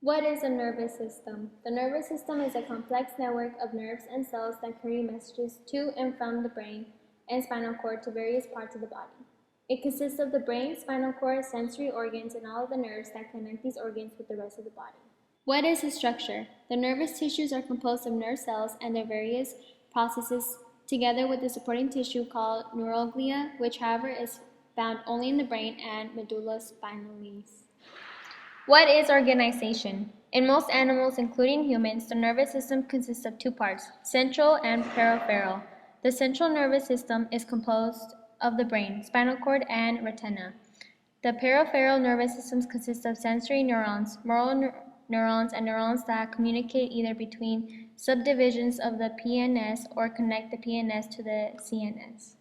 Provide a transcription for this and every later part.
What is a nervous system? The nervous system is a complex network of nerves and cells that carry messages to and from the brain and spinal cord to various parts of the body. It consists of the brain, spinal cord, sensory organs, and all of the nerves that connect these organs with the rest of the body. What is its structure? The nervous tissues are composed of nerve cells and their various processes together with the supporting tissue called neuroglia, which however is found only in the brain and medulla spinalis. What is organization? In most animals, including humans, the nervous system consists of two parts, central and peripheral. The central nervous system is composed of the brain, spinal cord, and retina. The peripheral nervous system consists of sensory neurons, motor neurons, and neurons that communicate either between subdivisions of the PNS or connect the PNS to the CNS.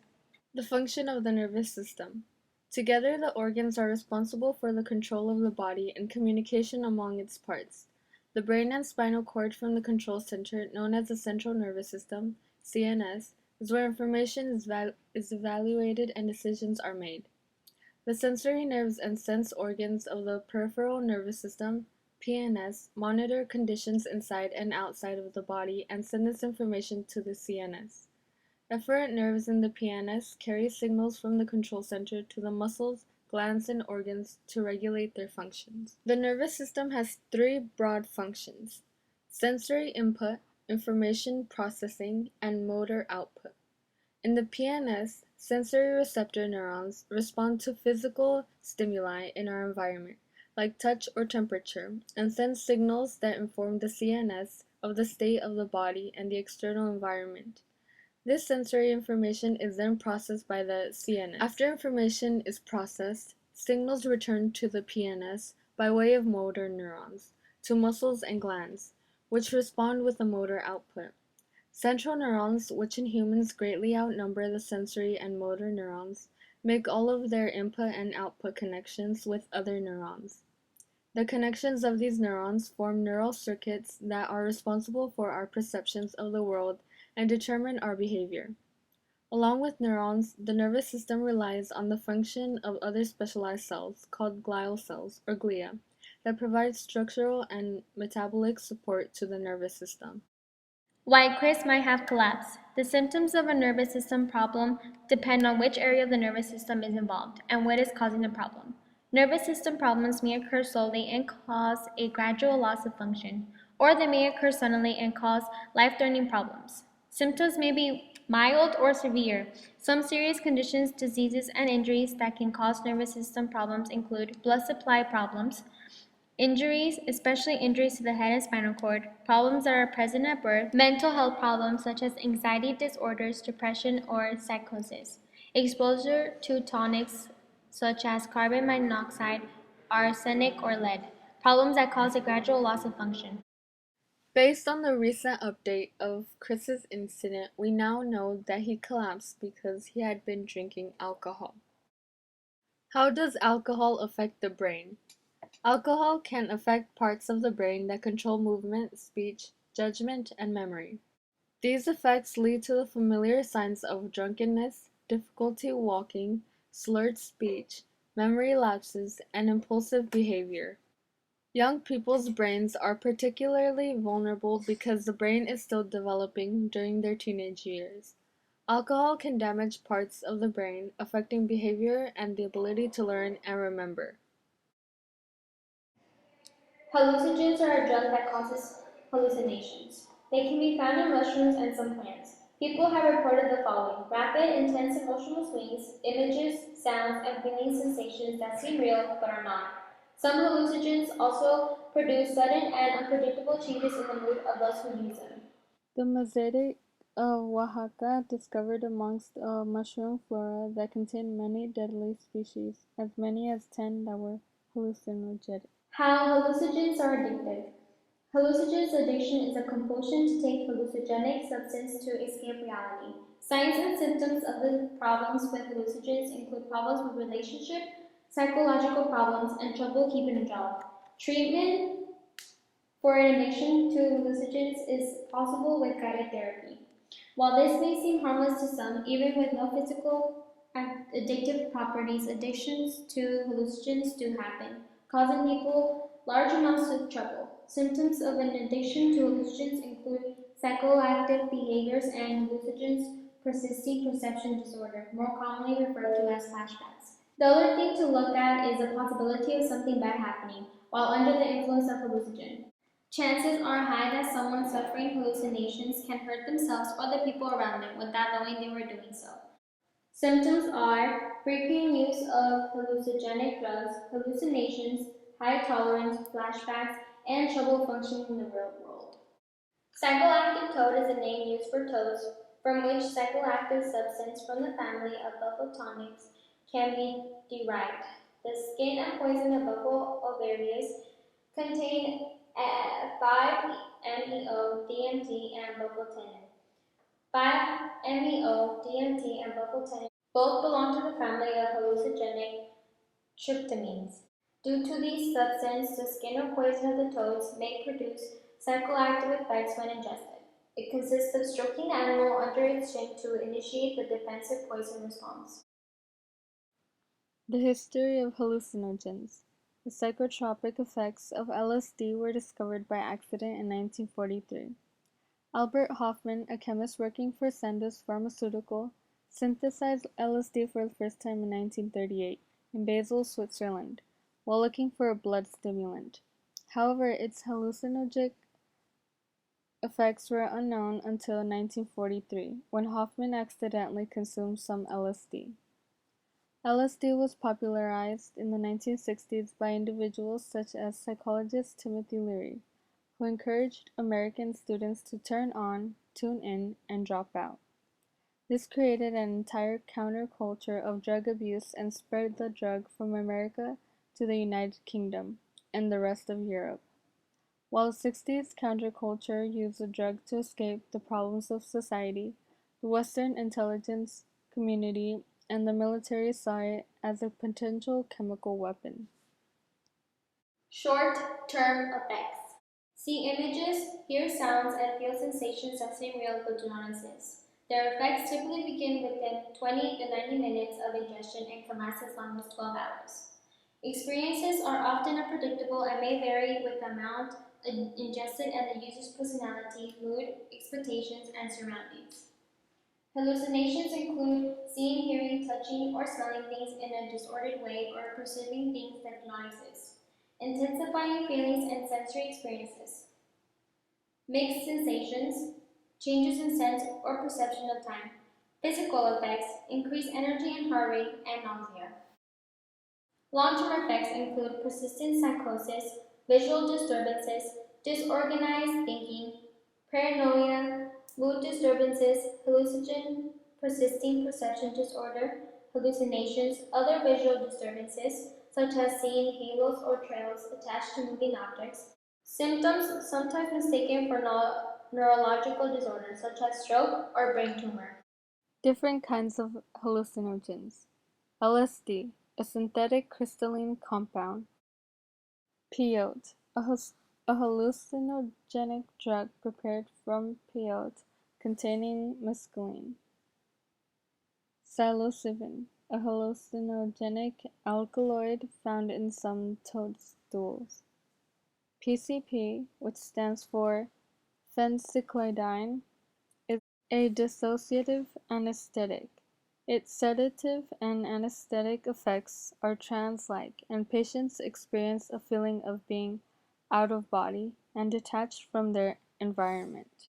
The function of the nervous system. Together, the organs are responsible for the control of the body and communication among its parts. The brain and spinal cord from the control center, known as the central nervous system, CNS, is where information is evaluated and decisions are made. The sensory nerves and sense organs of the peripheral nervous system, PNS, monitor conditions inside and outside of the body and send this information to the CNS. Efferent nerves in the PNS carry signals from the control center to the muscles, glands, and organs to regulate their functions. The nervous system has three broad functions: sensory input, information processing, and motor output. In the PNS, sensory receptor neurons respond to physical stimuli in our environment, like touch or temperature, and send signals that inform the CNS of the state of the body and the external environment. This sensory information is then processed by the CNS. After information is processed, signals return to the PNS by way of motor neurons to muscles and glands, which respond with a motor output. Central neurons, which in humans greatly outnumber the sensory and motor neurons, make all of their input and output connections with other neurons. The connections of these neurons form neural circuits that are responsible for our perceptions of the world and determine our behavior. Along with neurons, the nervous system relies on the function of other specialized cells, called glial cells, or glia, that provide structural and metabolic support to the nervous system. Why Chris might have collapsed. The symptoms of a nervous system problem depend on which area of the nervous system is involved and what is causing the problem. Nervous system problems may occur slowly and cause a gradual loss of function, or they may occur suddenly and cause life-threatening problems. Symptoms may be mild or severe. Some serious conditions, diseases, and injuries that can cause nervous system problems include blood supply problems, injuries, especially injuries to the head and spinal cord, problems that are present at birth, mental health problems such as anxiety disorders, depression, or psychosis, exposure to tonics such as carbon monoxide, arsenic, or lead, problems that cause a gradual loss of function. Based on the recent update of Chris's incident, we now know that he collapsed because he had been drinking alcohol. How does alcohol affect the brain? Alcohol can affect parts of the brain that control movement, speech, judgment, and memory. These effects lead to the familiar signs of drunkenness, difficulty walking, slurred speech, memory lapses, and impulsive behavior. Young people's brains are particularly vulnerable because the brain is still developing during their teenage years. Alcohol can damage parts of the brain, affecting behavior and the ability to learn and remember. Hallucinogens are a drug that causes hallucinations. They can be found in mushrooms and some plants. People have reported the following: rapid, intense emotional swings, images, sounds, and feeling sensations that seem real but are not. Some hallucinogens also produce sudden and unpredictable changes in the mood of those who use them. The mosaic of Oaxaca discovered amongst a mushroom flora that contained many deadly species, as many as 10 that were hallucinogenic. How hallucinogens are addictive. Hallucinogens addiction is a compulsion to take hallucinogenic substance to escape reality. Signs and symptoms of the problems with hallucinogens include problems with relationship, psychological problems, and trouble keeping a job. Treatment for an addiction to hallucinogens is possible with guided therapy. While this may seem harmless to some, even with no physical addictive properties, addictions to hallucinogens do happen, causing people large amounts of trouble. Symptoms of an addiction to hallucinogens include psychoactive behaviors and hallucinogens persisting perception disorder, more commonly referred to as flashbacks. The other thing to look at is the possibility of something bad happening while under the influence of hallucinogen. Chances are high that someone suffering hallucinations can hurt themselves or the people around them without knowing they were doing so. Symptoms are frequent use of hallucinogenic drugs, hallucinations, high tolerance, flashbacks, and trouble functioning in the real world. Psychoactive toad is a name used for toads from which psychoactive substance from the family of buffotonics can be derived. The skin and poison of buffo ovarius contain 5-MeO DMT and bufotenin. 5-MeO DMT and bufotenin both belong to the family of hallucinogenic tryptamines. Due to these substances, the skin or poison of the toads may produce psychoactive effects when ingested. It consists of stroking the animal under its chin to initiate the defensive poison response. The history of hallucinogens. The psychotropic effects of LSD were discovered by accident in 1943. Albert Hofmann, a chemist working for Sandoz Pharmaceutical, synthesized LSD for the first time in 1938 in Basel, Switzerland, while looking for a blood stimulant. However, its hallucinogenic effects were unknown until 1943, when Hofmann accidentally consumed some LSD. LSD was popularized in the 1960s by individuals such as psychologist Timothy Leary, who encouraged American students to turn on, tune in, and drop out. This created an entire counterculture of drug abuse and spread the drug from America to the United Kingdom and the rest of Europe. While the 60s counterculture used the drug to escape the problems of society, the Western intelligence community and the military saw it as a potential chemical weapon. Short-term effects. See images, hear sounds, and feel sensations that seem real but do not exist. Their effects typically begin within 20 to 90 minutes of ingestion and can last as long as 12 hours. Experiences are often unpredictable and may vary with the amount ingested and the user's personality, mood, expectations, and surroundings. Hallucinations include seeing, hearing, touching, or smelling things in a disordered way or perceiving things that do not exist. Intensifying feelings and sensory experiences. Mixed sensations, changes in sense or perception of time. Physical effects, increased energy and heart rate, and nausea. Long-term effects include persistent psychosis, visual disturbances, disorganized thinking, paranoia, mood disturbances, hallucinogen persisting perception disorder, hallucinations, other visual disturbances, such as seeing halos or trails attached to moving objects, symptoms sometimes mistaken for neurological disorders, such as stroke or brain tumor. Different kinds of hallucinogens. LSD, a synthetic crystalline compound. Peyote, a hallucinogenic drug prepared from peyote containing mescaline. Psilocybin, a hallucinogenic alkaloid found in some toadstools. PCP, which stands for phencyclidine, is a dissociative anesthetic. Its sedative and anesthetic effects are trance-like, and patients experience a feeling of being out of body and detached from their environment.